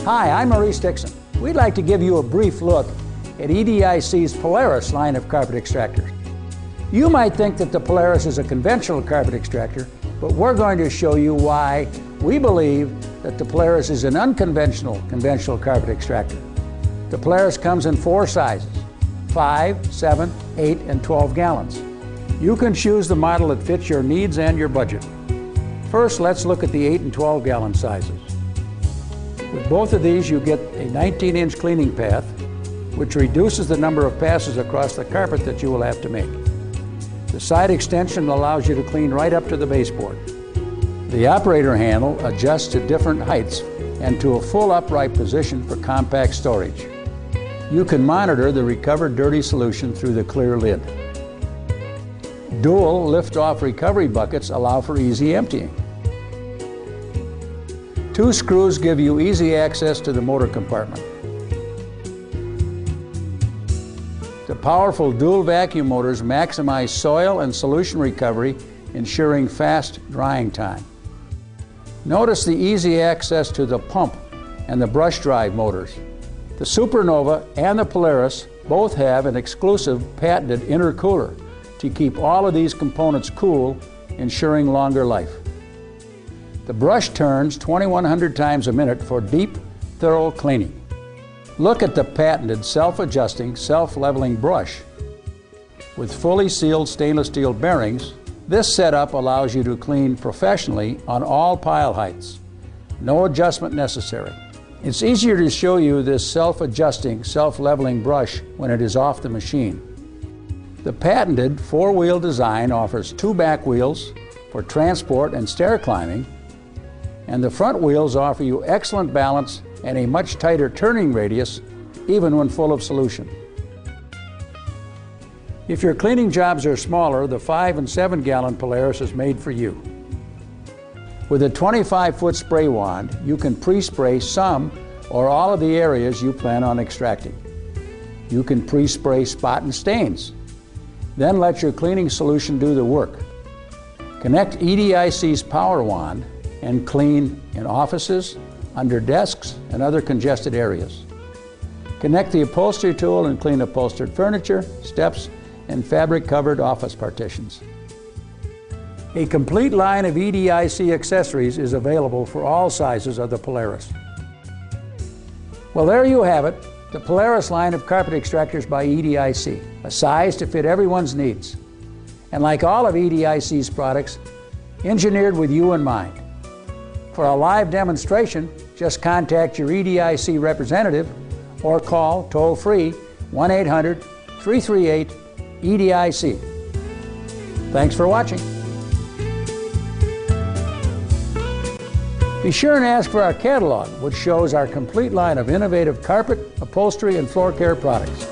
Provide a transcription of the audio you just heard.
Hi, I'm Maurice Dixon. We'd like to give you a brief look at EDIC's Polaris line of carpet extractors. You might think that the Polaris is a conventional carpet extractor, but we're going to show you why we believe that the Polaris is an unconventional conventional carpet extractor. The Polaris comes in 4 sizes: 5, 7, 8, and 12 gallons. You can choose the model that fits your needs and your budget. First, let's look at the 8 and 12 gallon sizes. With both of these, you get a 19-inch cleaning path, which reduces the number of passes across the carpet that you will have to make. The side extension allows you to clean right up to the baseboard. The operator handle adjusts to different heights and to a full upright position for compact storage. You can monitor the recovered dirty solution through the clear lid. Dual lift-off recovery buckets allow for easy emptying. 2 screws give you easy access to the motor compartment. The powerful dual vacuum motors maximize soil and solution recovery, ensuring fast drying time. Notice the easy access to the pump and the brush drive motors. The Supernova and the Polaris both have an exclusive patented intercooler to keep all of these components cool, ensuring longer life. The brush turns 2,100 times a minute for deep, thorough cleaning. Look at the patented self-adjusting, self-leveling brush. With fully sealed stainless steel bearings, this setup allows you to clean professionally on all pile heights. No adjustment necessary. It's easier to show you this self-adjusting, self-leveling brush when it is off the machine. The patented 4-wheel design offers 2 back wheels for transport and stair climbing, and the front wheels offer you excellent balance and a much tighter turning radius, even when full of solution. If your cleaning jobs are smaller, the 5 and 7 gallon Polaris is made for you. With a 25-foot spray wand, you can pre-spray some or all of the areas you plan on extracting. You can pre-spray spot and stains. Then let your cleaning solution do the work. Connect EDIC's power wand and clean in offices, under desks, and other congested areas. Connect the upholstery tool and clean upholstered furniture, steps, and fabric-covered office partitions. A complete line of EDIC accessories is available for all sizes of the Polaris. Well, there you have it, the Polaris line of carpet extractors by EDIC, a size to fit everyone's needs. And like all of EDIC's products, engineered with you in mind. For a live demonstration, just contact your EDIC representative or call toll-free 1-800-338-EDIC. Thanks for watching. Be sure and ask for our catalog, which shows our complete line of innovative carpet, upholstery, and floor care products.